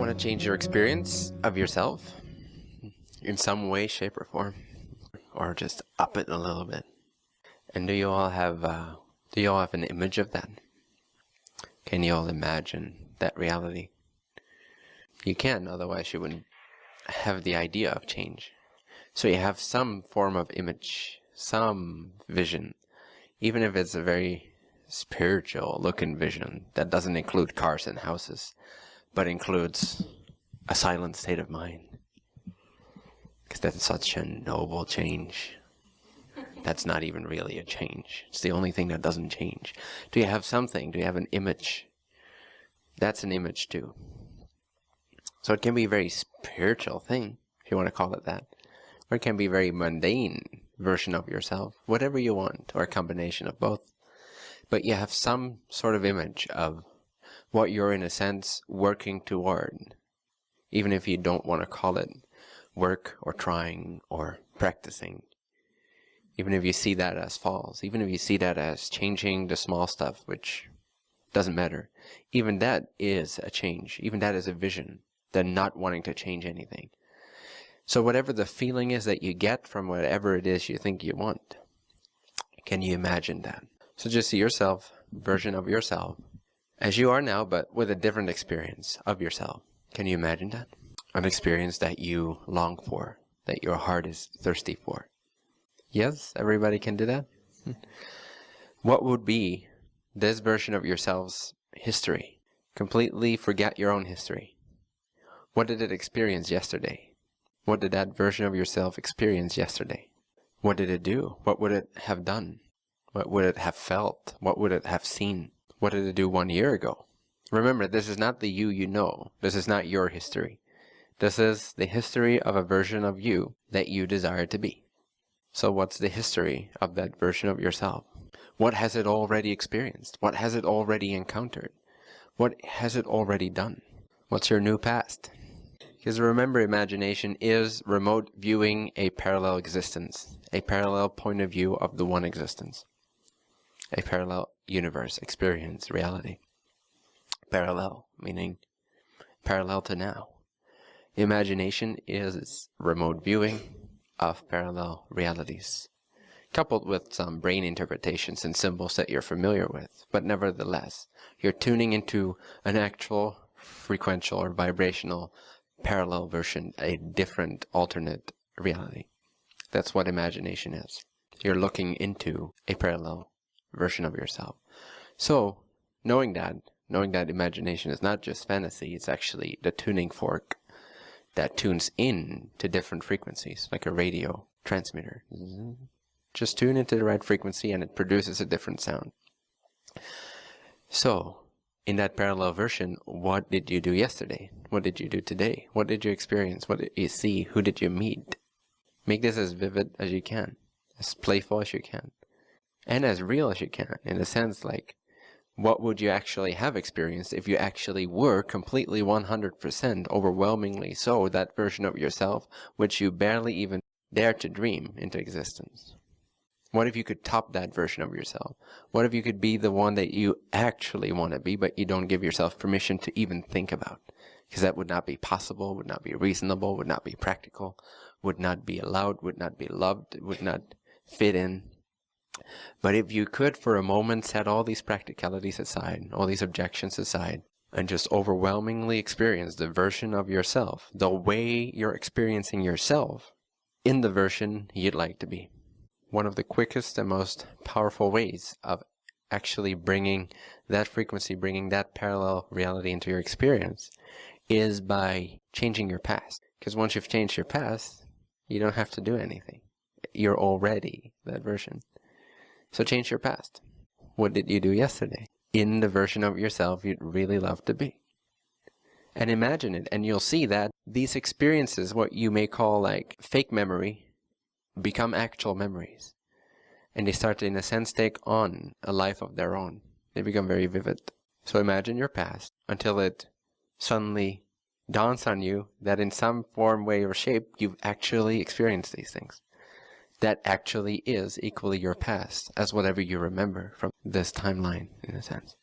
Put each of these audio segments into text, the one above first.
want to change your experience of yourself in some way, shape, or form, or just up it a little bit? And do you all have an image of that? Can you all imagine that reality? You can, otherwise you wouldn't have the idea of change. So you have some form of image, some vision, even if it's a very spiritual looking vision that doesn't include cars and houses, but includes a silent state of mind. Because that's such a noble change. That's not even really a change. It's the only thing that doesn't change. Do you have something? Do you have an image? That's an image too. So it can be a very spiritual thing, if you want to call it that. Or it can be a very mundane version of yourself, whatever you want, or a combination of both. But you have some sort of image of what you're, in a sense, working toward, even if you don't want to call it work or trying or practicing. Even if you see that as false, even if you see that as changing the small stuff, which doesn't matter, even that is a change. Even that is a vision, than not wanting to change anything. So whatever the feeling is that you get from whatever it is you think you want, can you imagine that? So just see yourself, version of yourself, as you are now, but with a different experience of yourself. Can you imagine that? An experience that you long for, that your heart is thirsty for. Yes, everybody can do that? What would be this version of yourself's history? Completely forget your own history. What did it experience yesterday? What did that version of yourself experience yesterday? What did it do? What would it have done? What would it have felt? What would it have seen? What did it do 1 year ago? Remember, this is not the you know. This is not your history. This is the history of a version of you that you desire to be. So what's the history of that version of yourself? What has it already experienced? What has it already encountered? What has it already done? What's your new past? Because remember, imagination is remote viewing a parallel existence, a parallel point of view of the one existence, a parallel universe, experience, reality. Parallel, meaning parallel to now. Imagination is remote viewing of parallel realities, coupled with some brain interpretations and symbols that you're familiar with, but nevertheless, you're tuning into an actual frequential or vibrational parallel version, a different alternate reality. That's what imagination is. You're looking into a parallel version of yourself. So, knowing that imagination is not just fantasy, it's actually the tuning fork that tunes in to different frequencies, like a radio transmitter. Just tune into the right frequency and it produces a different sound. So, in that parallel version, what did you do yesterday? What did you do today? What did you experience? What did you see? Who did you meet? Make this as vivid as you can, as playful as you can, and as real as you can, in a sense like, what would you actually have experienced if you actually were completely 100% overwhelmingly so that version of yourself which you barely even dare to dream into existence? What if you could top that version of yourself? What if you could be the one that you actually want to be, but you don't give yourself permission to even think about? Because that would not be possible, would not be reasonable, would not be practical, would not be allowed, would not be loved, would not fit in. But if you could for a moment set all these practicalities aside, all these objections aside, and just overwhelmingly experience the version of yourself, the way you're experiencing yourself in the version you'd like to be. One of the quickest and most powerful ways of actually bringing that frequency, bringing that parallel reality into your experience is by changing your past. Because once you've changed your past, you don't have to do anything. You're already that version. So change your past. What did you do yesterday? In the version of yourself you'd really love to be. And imagine it, and you'll see that these experiences, what you may call like fake memory, become actual memories. And they start to, in a sense, take on a life of their own. They become very vivid. So imagine your past until it suddenly dawns on you that in some form, way, or shape, you've actually experienced these things. That actually is equally your past as whatever you remember from this timeline, in a sense.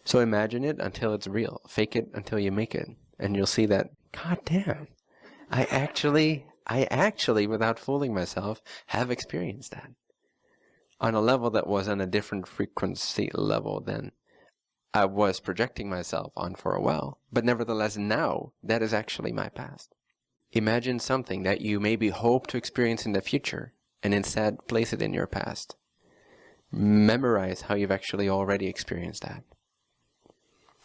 So imagine it until it's real. Fake it until you make it. And you'll see that, God damn, I actually, without fooling myself, have experienced that. On a level that was on a different frequency level than I was projecting myself on for a while. But nevertheless, now, that is actually my past. Imagine something that you maybe hope to experience in the future, and instead place it in your past. Memorize how you've actually already experienced that.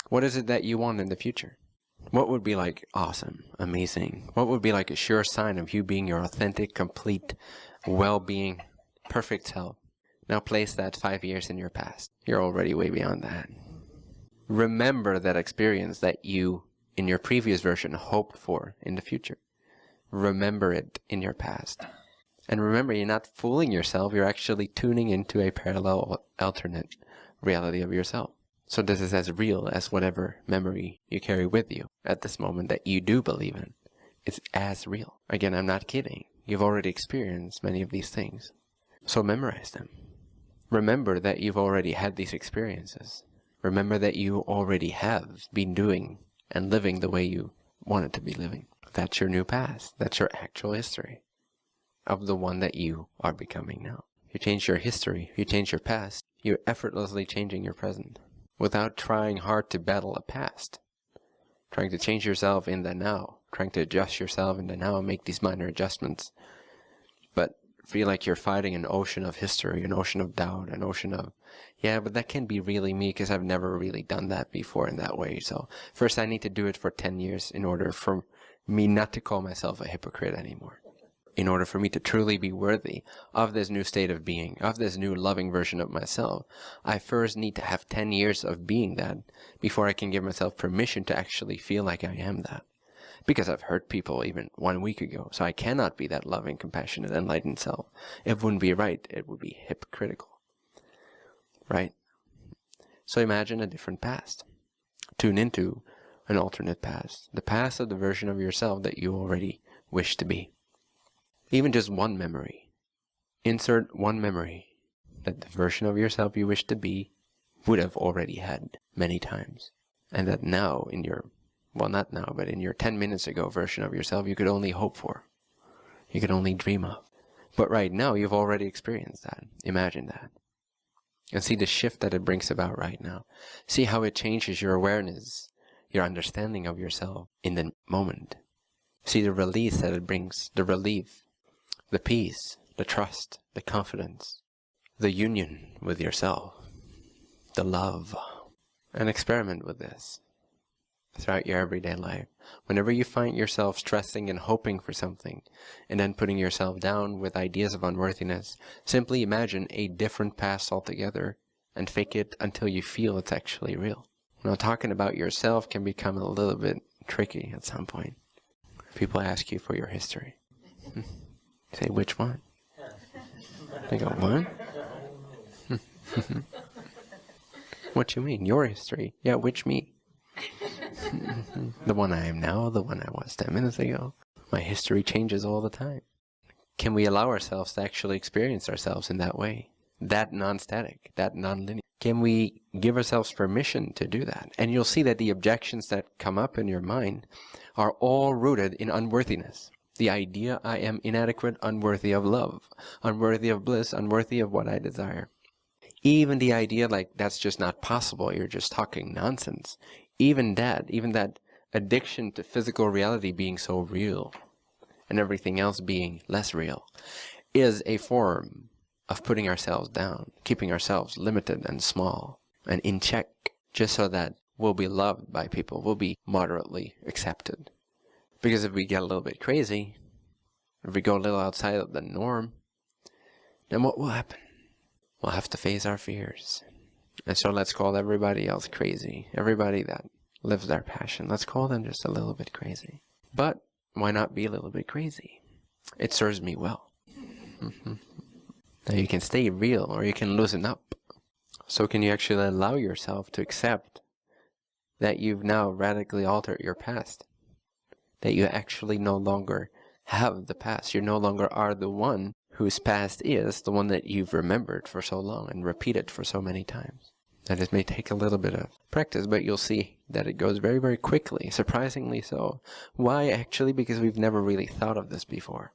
What is it that you want in the future? What would be like awesome, amazing? What would be like a sure sign of you being your authentic, complete, well-being, perfect self? Now place that 5 years in your past. You're already way beyond that. Remember that experience that you, in your previous version, hoped for in the future. Remember it in your past. And remember, you're not fooling yourself. You're actually tuning into a parallel, alternate reality of yourself. So this is as real as whatever memory you carry with you at this moment that you do believe in. It's as real. Again, I'm not kidding. You've already experienced many of these things. So memorize them. Remember that you've already had these experiences. Remember that you already have been doing and living the way you wanted to be living. That's your new past. That's your actual history of the one that you are becoming now. If you change your history, if you change your past, you're effortlessly changing your present without trying hard to battle a past. Trying to change yourself in the now, trying to adjust yourself in the now, make these minor adjustments. But feel like you're fighting an ocean of history, an ocean of doubt, an ocean of, yeah, but that can't be really me because I've never really done that before in that way. So first I need to do it for 10 years in order for me not to call myself a hypocrite anymore. In order for me to truly be worthy of this new state of being, of this new loving version of myself, I first need to have 10 years of being that before I can give myself permission to actually feel like I am that. Because I've hurt people even 1 week ago, so I cannot be that loving, compassionate, enlightened self. It wouldn't be right. It would be hypocritical. Right? So imagine a different past. Tune into an alternate past. The past of the version of yourself that you already wish to be. Even just one memory. Insert one memory that the version of yourself you wish to be would have already had many times. And that now in your, well not now, but in your 10 minutes ago version of yourself you could only hope for. You could only dream of. But right now you've already experienced that. Imagine that. And see the shift that it brings about right now. See how it changes your awareness, your understanding of yourself in the moment. See the release that it brings, the relief, the peace, the trust, the confidence, the union with yourself, the love. And experiment with this throughout your everyday life. Whenever you find yourself stressing and hoping for something, and then putting yourself down with ideas of unworthiness, simply imagine a different past altogether, and fake it until you feel it's actually real. Now, talking about yourself can become a little bit tricky at some point. People ask you for your history. Say, which one? They go, what? What you mean? Your history? Yeah, which me? The one I am now, the one I was 10 minutes ago. My history changes all the time. Can we allow ourselves to actually experience ourselves in that way? That non-static, that non-linear. Can we give ourselves permission to do that? And you'll see that the objections that come up in your mind are all rooted in unworthiness. The idea I am inadequate, unworthy of love, unworthy of bliss, unworthy of what I desire. Even the idea like that's just not possible, you're just talking nonsense. Even that addiction to physical reality being so real and everything else being less real is a form of putting ourselves down, keeping ourselves limited and small and in check just so that we'll be loved by people, we'll be moderately accepted. Because if we get a little bit crazy, if we go a little outside of the norm, then what will happen? We'll have to face our fears. And so let's call everybody else crazy. Everybody that lives their passion, let's call them just a little bit crazy. But why not be a little bit crazy? It serves me well. Now you can stay real or you can loosen up. So can you actually allow yourself to accept that you've now radically altered your past? That you actually no longer have the past. You no longer are the one whose past is the one that you've remembered for so long and repeated for so many times. And it may take a little bit of practice, but you'll see that it goes very, very quickly, surprisingly so. Why? Actually, because we've never really thought of this before.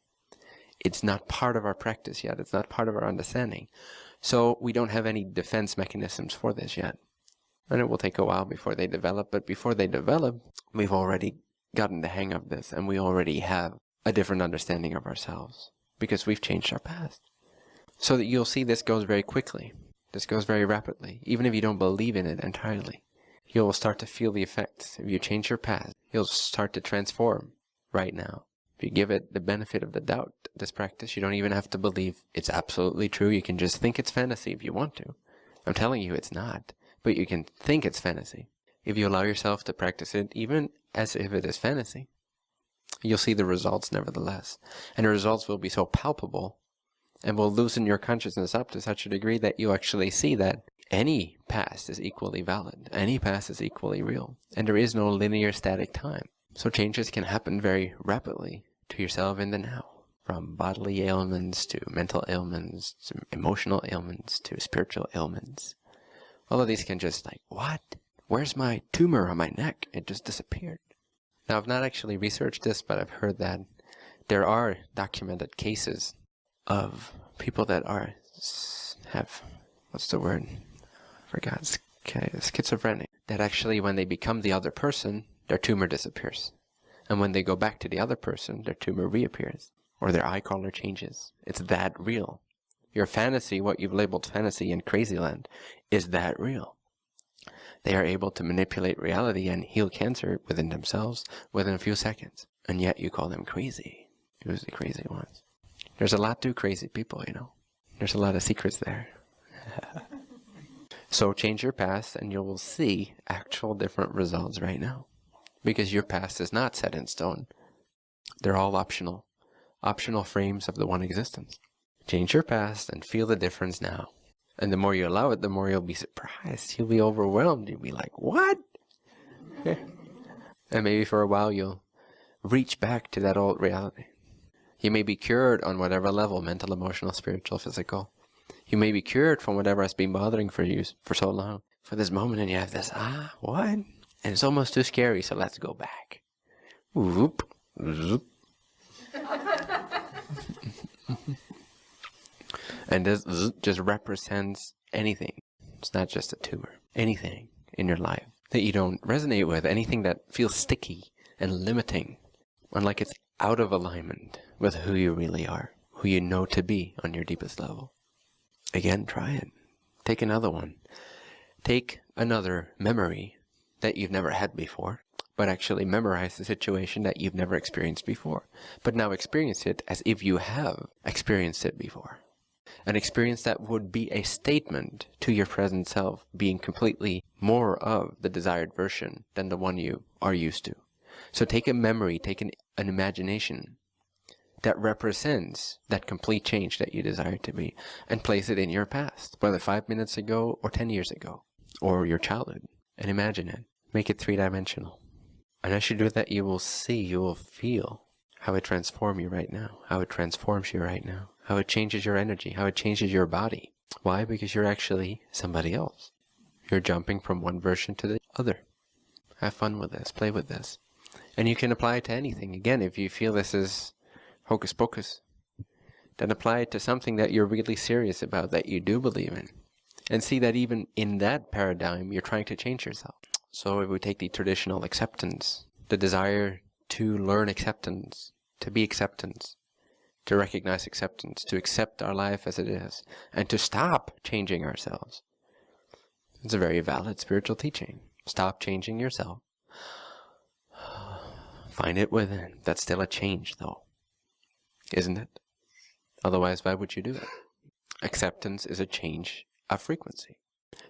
It's not part of our practice yet. It's not part of our understanding. So we don't have any defense mechanisms for this yet. And it will take a while before they develop, but before they develop, we've already gotten the hang of this, and we already have a different understanding of ourselves, because we've changed our past. So that you'll see this goes very quickly. This goes very rapidly. Even if you don't believe in it entirely, you'll start to feel the effects. If you change your past, you'll start to transform right now. If you give it the benefit of the doubt, this practice, you don't even have to believe it's absolutely true. You can just think it's fantasy if you want to. I'm telling you it's not, but you can think it's fantasy. If you allow yourself to practice it, even as if it is fantasy, you'll see the results nevertheless. And the results will be so palpable and will loosen your consciousness up to such a degree that you actually see that any past is equally valid. Any past is equally real. And there is no linear static time. So changes can happen very rapidly to yourself in the now. From bodily ailments to mental ailments to emotional ailments to spiritual ailments. All of these can just like, what? Where's my tumor on my neck? It just disappeared. Now, I've not actually researched this, but I've heard that there are documented cases of people that have, what's the word? I forgot, schizophrenic. That actually, when they become the other person, their tumor disappears. And when they go back to the other person, their tumor reappears. Or their eye color changes. It's that real. Your fantasy, what you've labeled fantasy in Crazyland, is that real. They are able to manipulate reality and heal cancer within themselves within a few seconds. And yet you call them crazy. Who's the crazy ones? There's a lot to crazy people, you know. There's a lot of secrets there. So change your past and you will see actual different results right now. Because your past is not set in stone. They're all optional. Optional frames of the one existence. Change your past and feel the difference now. And the more you allow it, the more you'll be surprised. You'll be overwhelmed. You'll be like, what? And maybe for a while you'll reach back to that old reality. You may be cured on whatever level, mental, emotional, spiritual, physical. You may be cured from whatever has been bothering for you for so long. For this moment, and you have this, what? And it's almost too scary, so let's go back. Whoop, zoop. And this just represents anything. It's not just a tumor. Anything in your life that you don't resonate with. Anything that feels sticky and limiting. And like it's out of alignment with who you really are. Who you know to be on your deepest level. Again, try it. Take another one. Take another memory that you've never had before. But actually memorize the situation that you've never experienced before. But now experience it as if you have experienced it before. An experience that would be a statement to your present self, being completely more of the desired version than the one you are used to. So take a memory, take an imagination that represents that complete change that you desire to be, and place it in your past, whether 5 minutes ago or 10 years ago, or your childhood, and imagine it. Make it three-dimensional. And as you do that, you will see, you will feel how it transforms you right now, how it transforms you right now, how it changes your energy, how it changes your body. Why? Because you're actually somebody else. You're jumping from one version to the other. Have fun with this, play with this. And you can apply it to anything. Again, if you feel this is hocus pocus, then apply it to something that you're really serious about, that you do believe in. And see that even in that paradigm, you're trying to change yourself. So if we take the traditional acceptance, the desire to learn acceptance, to be acceptance, to recognize acceptance, to accept our life as it is, and to stop changing ourselves. It's a very valid spiritual teaching. Stop changing yourself. Find it within. That's still a change, though. Isn't it? Otherwise, why would you do it? Acceptance is a change of frequency.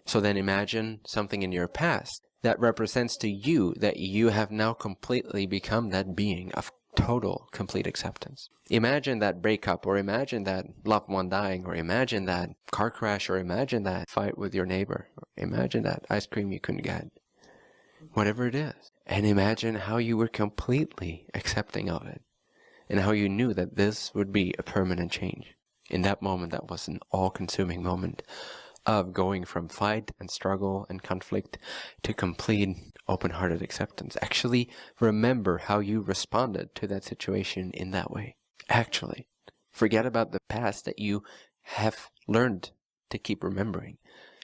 So then imagine something in your past that represents to you that you have now completely become that being of total, complete acceptance. Imagine that breakup, or imagine that loved one dying, or imagine that car crash, or imagine that fight with your neighbor, or imagine that ice cream you couldn't get. Whatever it is. And imagine how you were completely accepting of it, and how you knew that this would be a permanent change. In that moment, that was an all-consuming moment of going from fight and struggle and conflict to complete open-hearted acceptance. Actually, remember how you responded to that situation in that way. Actually, forget about the past that you have learned to keep remembering.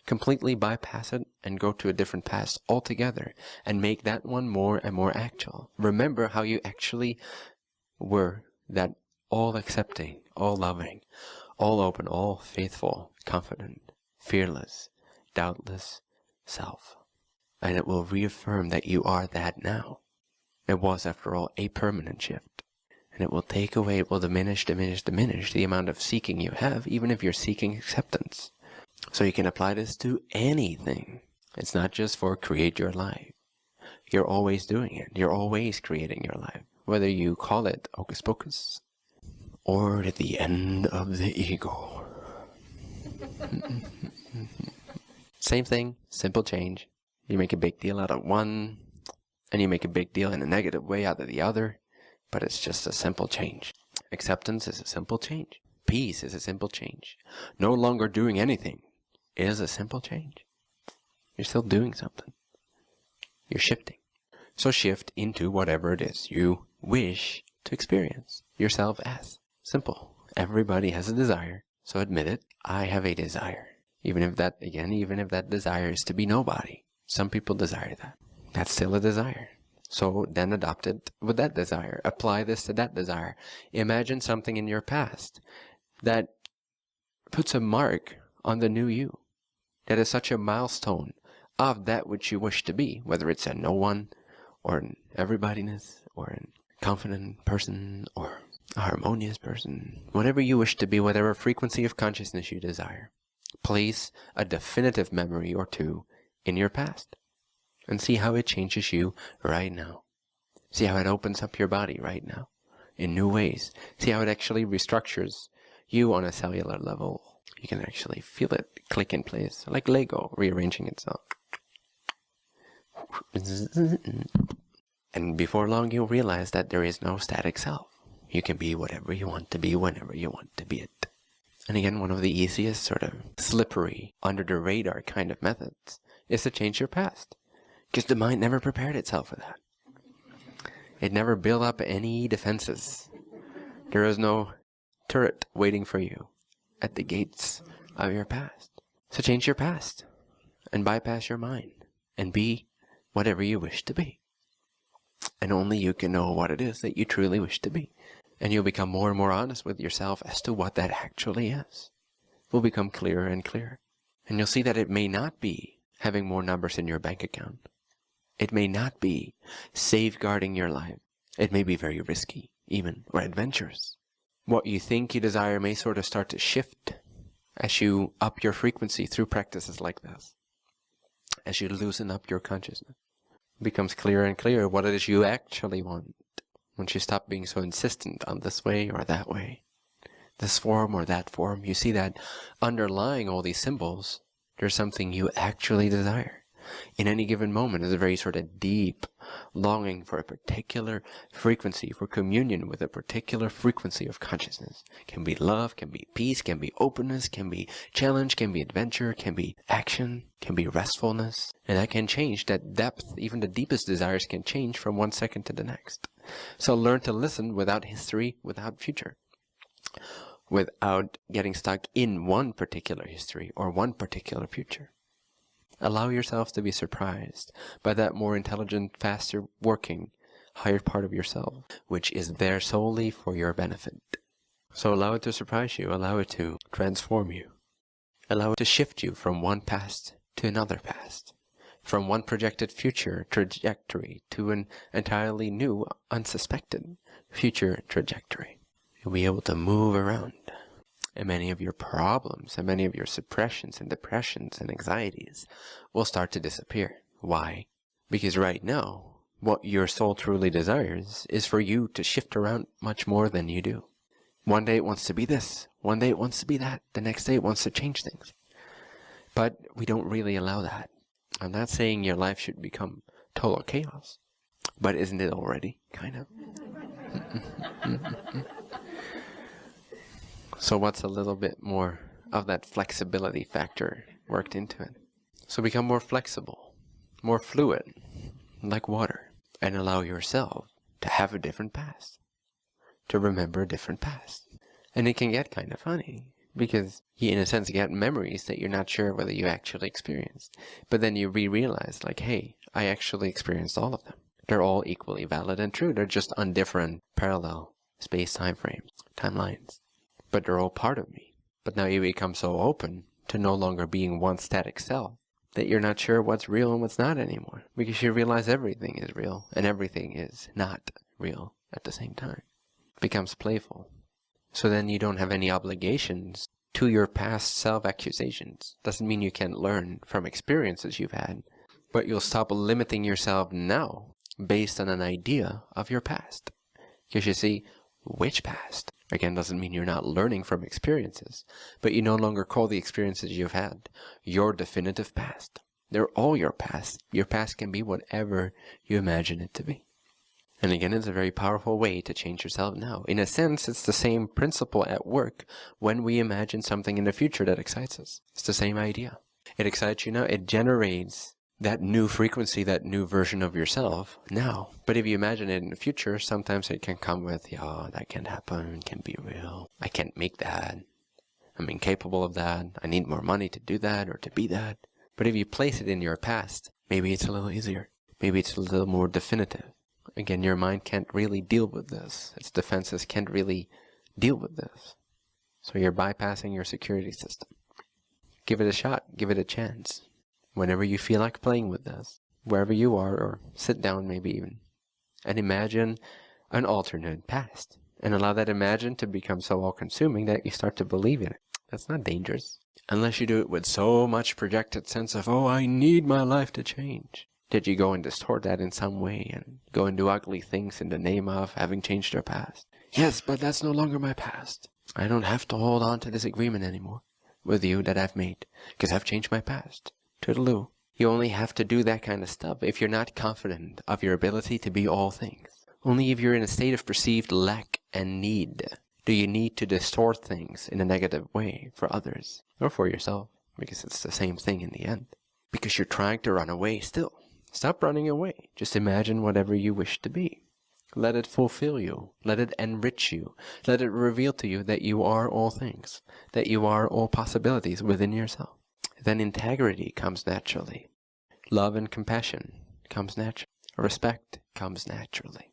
Completely bypass it and go to a different past altogether and make that one more and more actual. Remember how you actually were that all-accepting, all-loving, all-open, all-faithful, confident, fearless, doubtless self. And it will reaffirm that you are that now. It was, after all, a permanent shift. And it will take away, it will diminish the amount of seeking you have, even if you're seeking acceptance. So you can apply this to anything. It's not just for create your life. You're always doing it. You're always creating your life. Whether you call it hocus pocus or the end of the ego. Same thing, simple change. You make a big deal out of one, and you make a big deal in a negative way out of the other, but it's just a simple change. Acceptance is a simple change. Peace is a simple change. No longer doing anything is a simple change. You're still doing something. You're shifting. So shift into whatever it is you wish to experience yourself as. Simple. Everybody has a desire, so admit it. I have a desire. Even if that desire is to be nobody. Some people desire that. That's still a desire. So then adopt it with that desire. Apply this to that desire. Imagine something in your past that puts a mark on the new you. That is such a milestone of that which you wish to be, whether it's a no one, or an everybodyness, or a confident person, or a harmonious person. Whatever you wish to be, whatever frequency of consciousness you desire. Place a definitive memory or two in your past and see how it changes you right now. See how it opens up your body right now in new ways. See how it actually restructures you on a cellular level. You can actually feel it click in place, like Lego rearranging itself. And before long you'll realize that there is no static self. You can be whatever you want to be whenever you want to be it. And again, one of the easiest sort of slippery, under the radar kind of methods is to change your past. Because the mind never prepared itself for that. It never built up any defenses. There is no turret waiting for you at the gates of your past. So change your past and bypass your mind and be whatever you wish to be. And only you can know what it is that you truly wish to be. And you'll become more and more honest with yourself as to what that actually is. It will become clearer and clearer. And you'll see that it may not be having more numbers in your bank account. It may not be safeguarding your life. It may be very risky, even, or adventurous. What you think you desire may sort of start to shift as you up your frequency through practices like this. As you loosen up your consciousness. It becomes clearer and clearer what it is you actually want. Once you stop being so insistent on this way or that way, this form or that form, you see that underlying all these symbols, there's something you actually desire. In any given moment is a very sort of deep longing for a particular frequency, for communion with a particular frequency of consciousness. Can be love, can be peace, can be openness, can be challenge, can be adventure, can be action, can be restfulness. And that can change, that depth, even the deepest desires can change from one second to the next. So learn to listen without history, without future. Without getting stuck in one particular history or one particular future. Allow yourself to be surprised by that more intelligent, faster working, higher part of yourself, which is there solely for your benefit. So allow it to surprise you, allow it to transform you. Allow it to shift you from one past to another past, from one projected future trajectory to an entirely new, unsuspected future trajectory. You'll be able to move around. And many of your problems and many of your suppressions and depressions and anxieties will start to disappear. Why? Because right now, what your soul truly desires is for you to shift around much more than you do. One day it wants to be this, one day it wants to be that, the next day it wants to change things. But we don't really allow that. I'm not saying your life should become total chaos, but isn't it already, kind of? So what's a little bit more of that flexibility factor worked into it. So become more flexible, more fluid, like water, and allow yourself to have a different past, to remember a different past. And it can get kind of funny, because you, in a sense, get memories that you're not sure whether you actually experienced. But then you realize, like, hey, I actually experienced all of them. They're all equally valid and true. They're just on different parallel space-time frames, timelines. But they're all part of me. But now you become so open to no longer being one static self that you're not sure what's real and what's not anymore. Because you realize everything is real and everything is not real at the same time. It becomes playful. So then you don't have any obligations to your past self-accusations. Doesn't mean you can't learn from experiences you've had, but you'll stop limiting yourself now based on an idea of your past. Because you see, which past? Again, doesn't mean you're not learning from experiences, but you no longer call the experiences you've had your definitive past. They're all your past. Your past can be whatever you imagine it to be. And again, it's a very powerful way to change yourself now. In a sense, it's the same principle at work when we imagine something in the future that excites us. It's the same idea. It excites you now. It generates that new frequency, that new version of yourself now. But if you imagine it in the future, sometimes it can come with, yeah, that can't happen, it can't be real. I can't make that. I'm incapable of that. I need more money to do that or to be that. But if you place it in your past, maybe it's a little easier. Maybe it's a little more definitive. Again, your mind can't really deal with this. Its defenses can't really deal with this. So you're bypassing your security system. Give it a shot. Give it a chance. Whenever you feel like playing with this, wherever you are, or sit down maybe even, and imagine an alternate past. And allow that imagine to become so all-consuming that you start to believe in it. That's not dangerous. Unless you do it with so much projected sense of, oh, I need my life to change. Did you go and distort that in some way and go and do ugly things in the name of having changed your past? Yes, but that's no longer my past. I don't have to hold on to this agreement anymore with you that I've made, because I've changed my past. Toodaloo. You only have to do that kind of stuff if you're not confident of your ability to be all things. Only if you're in a state of perceived lack and need do you need to distort things in a negative way for others or for yourself, because it's the same thing in the end. Because you're trying to run away still. Stop running away. Just imagine whatever you wish to be. Let it fulfill you. Let it enrich you. Let it reveal to you that you are all things, that you are all possibilities within yourself. Then integrity comes naturally. Love and compassion comes naturally. Respect comes naturally.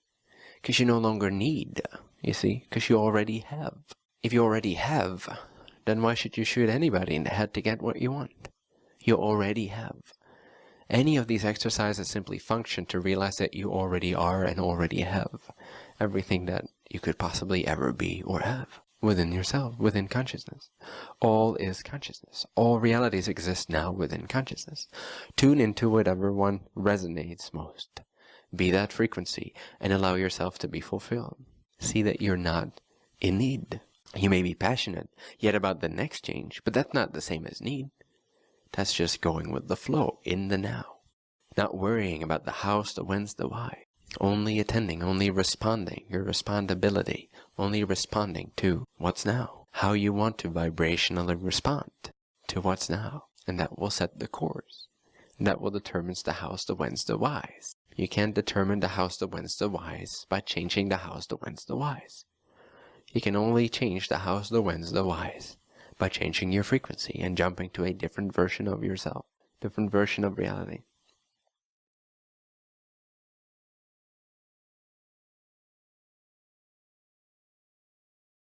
Because you no longer need, you see, because you already have. If you already have, then why should you shoot anybody in the head to get what you want? You already have. Any of these exercises simply function to realize that you already are and already have everything that you could possibly ever be or have within yourself, within consciousness. All is consciousness. All realities exist now within consciousness. Tune into whatever one resonates most. Be that frequency and allow yourself to be fulfilled. See that you're not in need. You may be passionate yet about the next change, but that's not the same as need. That's just going with the flow, in the now. Not worrying about the hows, the whens, the why. Only attending, only responding, your respondability. Only responding to what's now. How you want to vibrationally respond to what's now. And that will set the course. And that will determine the hows, the whens, the whys. You can't determine the hows, the whens, the whys by changing the hows, the whens, the whys. You can only change the hows, the whens, the whys by changing your frequency and jumping to a different version of yourself, different version of reality.